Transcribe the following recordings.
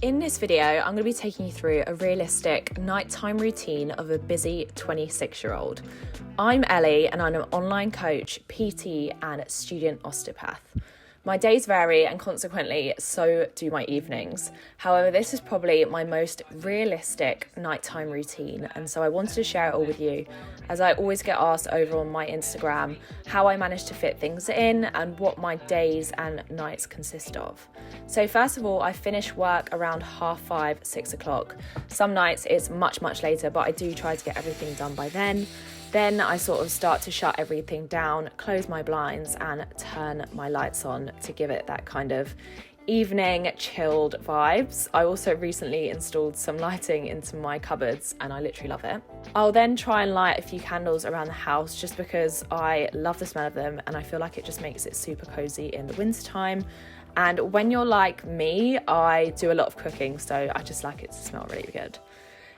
In this video, I'm going to be taking you through a realistic nighttime routine of a busy 26-year-old. I'm Ellie and I'm an online coach, PT and student osteopath. My days vary and consequently so do my evenings. However, this is probably my most realistic nighttime routine, and so I wanted to share it all with you, as I always get asked over on my Instagram how I manage to fit things in and what my days and nights consist of. So first of all, I finish work around 5:30, 6 o'clock. Some nights it's much later, but I do try to get everything done by then. Then I sort of start to shut everything down, close my blinds and turn my lights on to give it that kind of evening chilled vibes. I also recently installed some lighting into my cupboards and I literally love it. I'll then try and light a few candles around the house just because I love the smell of them and I feel like it just makes it super cozy in the winter time. And when you're like me, I do a lot of cooking, so I just like it to smell really good.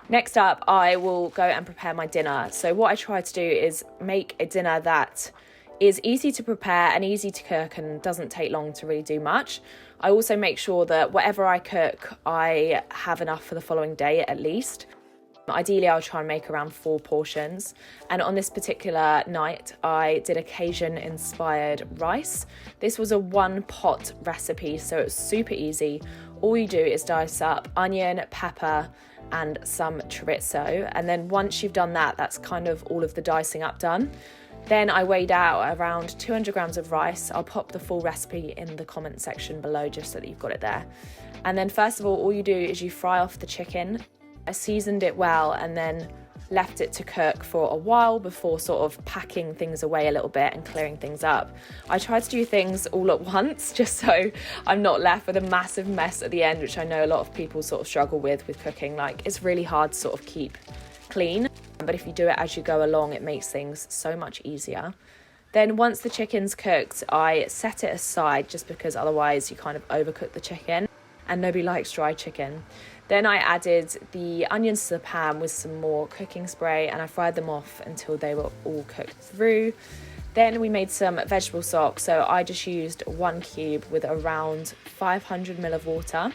Next up, I will go and prepare my dinner. So what I try to do is make a dinner that is easy to prepare and easy to cook and doesn't take long to really do much. I also make sure that whatever I cook, I have enough for the following day at least. Ideally, I'll try and make around 4 portions. And on this particular night, I did a Cajun-inspired rice. This was a 1-pot recipe, so it's super easy. All you do is dice up onion, pepper, and some chorizo. And then once you've done that, that's kind of all of the dicing up done. Then I weighed out around 200 grams of rice. I'll pop the full recipe in the comment section below just so that you've got it there. And then first of all you do is you fry off the chicken. I seasoned it well and then left it to cook for a while before sort of packing things away a little bit and clearing things up. I try to do things all at once just so I'm not left with a massive mess at the end, which I know a lot of people sort of struggle with cooking. Like, it's really hard to sort of keep clean, but if you do it as you go along, it makes things so much easier. Then once the chicken's cooked, I set it aside just because otherwise you kind of overcook the chicken and nobody likes dry chicken. Then I added the onions to the pan with some more cooking spray and I fried them off until they were all cooked through. Then we made some vegetable stock, so I just used 1 cube with around 500 ml of water.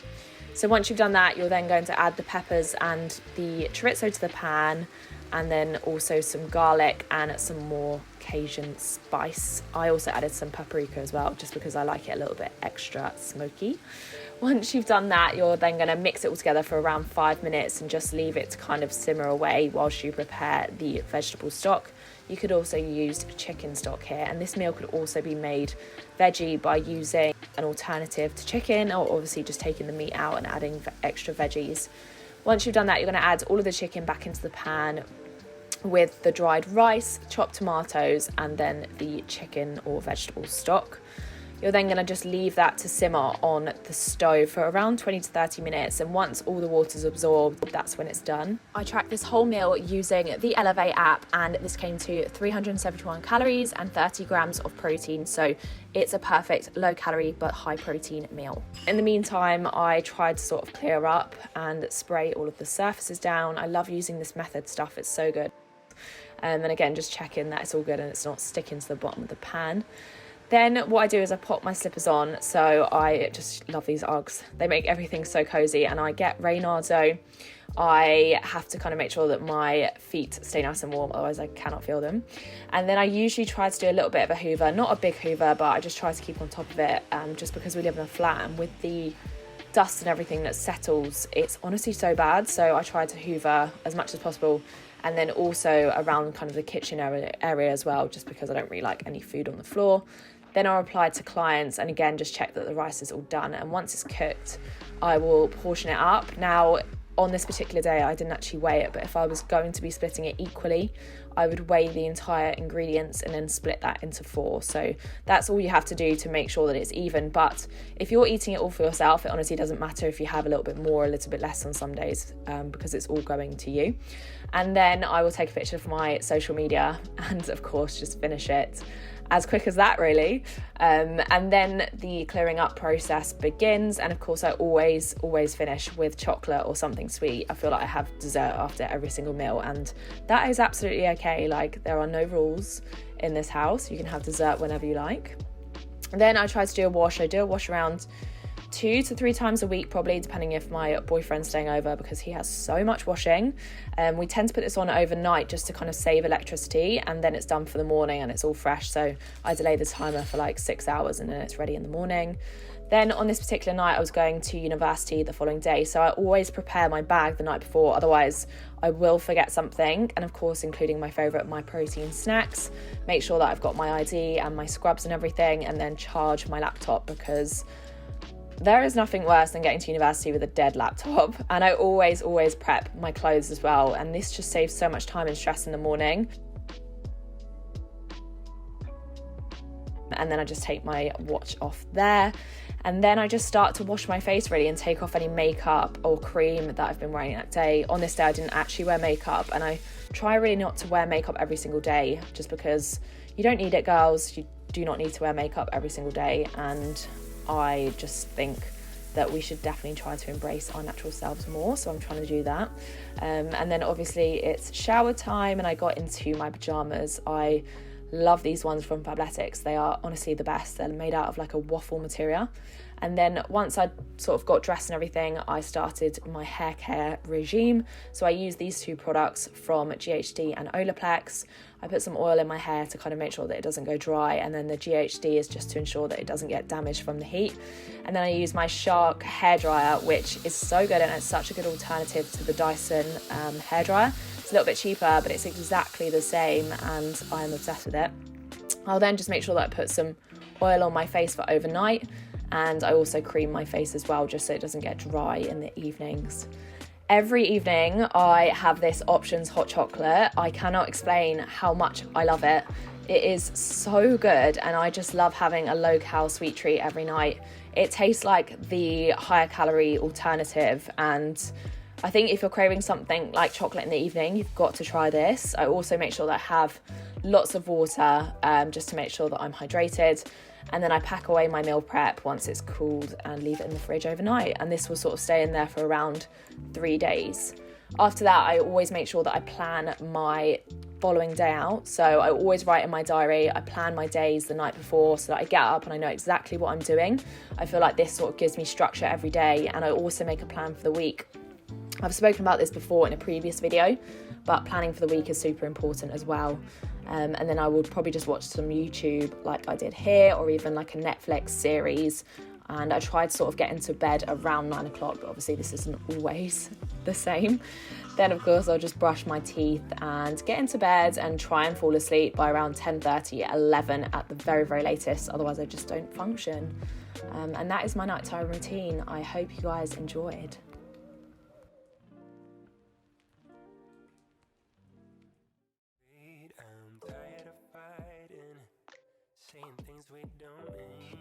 So once you've done that, you're then going to add the peppers and the chorizo to the pan, and then also some garlic and some more Cajun spice. I also added some paprika as well, just because I like it a little bit extra smoky. Once you've done that, you're then going to mix it all together for around 5 minutes and just leave it to kind of simmer away whilst you prepare the vegetable stock. You could also use chicken stock here, and this meal could also be made veggie by using an alternative to chicken, or obviously just taking the meat out and adding extra veggies. Once you've done that, you're going to add all of the chicken back into the pan with the dried rice, chopped tomatoes, and then the chicken or vegetable stock. You're then going to just leave that to simmer on the stove for around 20 to 30 minutes, and once all the water's absorbed, that's when it's done. I tracked this whole meal using the Elevate app, and this came to 371 calories and 30 grams of protein, so it's a perfect low calorie but high protein meal. In the meantime, I tried to sort of clear up and spray all of the surfaces down. I love using this method stuff, it's so good. And then again, just checking that it's all good and it's not sticking to the bottom of the pan. Then what I do is I pop my slippers on, so I just love these Uggs. They make everything so cozy, and I get Reynardo. I have to kind of make sure that my feet stay nice and warm, otherwise I cannot feel them. And then I usually try to do a little bit of a hoover, not a big hoover, but I just try to keep on top of it, just because we live in a flat, and with the dust and everything that settles, it's honestly so bad. So I try to hoover as much as possible, and then also around kind of the kitchen area as well, just because I don't really like any food on the floor. Then I'll reply to clients and again just check that the rice is all done, and once it's cooked I will portion it up. Now on this particular day I didn't actually weigh it, but if I was going to be splitting it equally, I would weigh the entire ingredients and then split that into 4. So that's all you have to do to make sure that it's even. But if you're eating it all for yourself, it honestly doesn't matter if you have a little bit more or a little bit less on some days, because it's all going to you. And then I will take a picture for my social media and of course just finish it as quick as that, really. And then the clearing up process begins, and of course I always finish with chocolate or something sweet. I feel like I have dessert after every single meal, and that is absolutely okay. Like, there are no rules in this house. You can have dessert whenever you like. Then I try to do a wash. I do a wash around 2 to 3 times a week, probably, depending if my boyfriend's staying over, because he has so much washing. We tend to put this on overnight just to kind of save electricity, and then it's done for the morning and it's all fresh. So I delay the timer for like 6 hours and then it's ready in the morning. Then on this particular night, I was going to university the following day, so I always prepare my bag the night before, otherwise I will forget something. And of course, including my favourite, my protein snacks. Make sure that I've got my ID and my scrubs and everything, and then charge my laptop, because there is nothing worse than getting to university with a dead laptop. And I always prep my clothes as well, and this just saves so much time and stress in the morning. And then I just take my watch off there, and then I just start to wash my face really and take off any makeup or cream that I've been wearing that day. On this day I didn't actually wear makeup, and I try really not to wear makeup every single day, just because you don't need it, girls. You do not need to wear makeup every single day, and I just think that we should definitely try to embrace our natural selves more, so I'm trying to do that. And then obviously it's shower time, and I got into my pajamas. I love these ones from Fabletics. They are honestly the best. They're made out of like a waffle material. And then once I sort of got dressed and everything, I started my hair care regime. So I use these 2 products from GHD and Olaplex. I put some oil in my hair to kind of make sure that it doesn't go dry, and then the GHD is just to ensure that it doesn't get damaged from the heat. And then I use my Shark hairdryer, which is so good, and it's such a good alternative to the Dyson hairdryer. It's a little bit cheaper, but it's exactly the same, and I'm obsessed with it. I'll then just make sure that I put some oil on my face for overnight, and I also cream my face as well, just so it doesn't get dry in the evenings. Every evening I have this Options hot chocolate. I cannot explain how much I love it. It is so good, and I just love having a low-cal sweet treat every night. It tastes like the higher calorie alternative, and I think if you're craving something like chocolate in the evening, you've got to try this. I also make sure that I have lots of water, just to make sure that I'm hydrated. And then I pack away my meal prep once it's cooled and leave it in the fridge overnight. And this will sort of stay in there for around 3 days. After that, I always make sure that I plan my following day out. So I always write in my diary, I plan my days the night before so that I get up and I know exactly what I'm doing. I feel like this sort of gives me structure every day, and I also make a plan for the week. I've spoken about this before in a previous video, but planning for the week is super important as well. And then I would probably just watch some YouTube like I did here, or even like a Netflix series. And I try to sort of get into bed around 9 o'clock, but obviously this isn't always the same. Then of course I'll just brush my teeth and get into bed and try and fall asleep by around 10:30, 11 at the very, very latest. Otherwise I just don't function. And that is my nighttime routine. I hope you guys enjoyed. I'm tired of fighting, saying things we don't mean.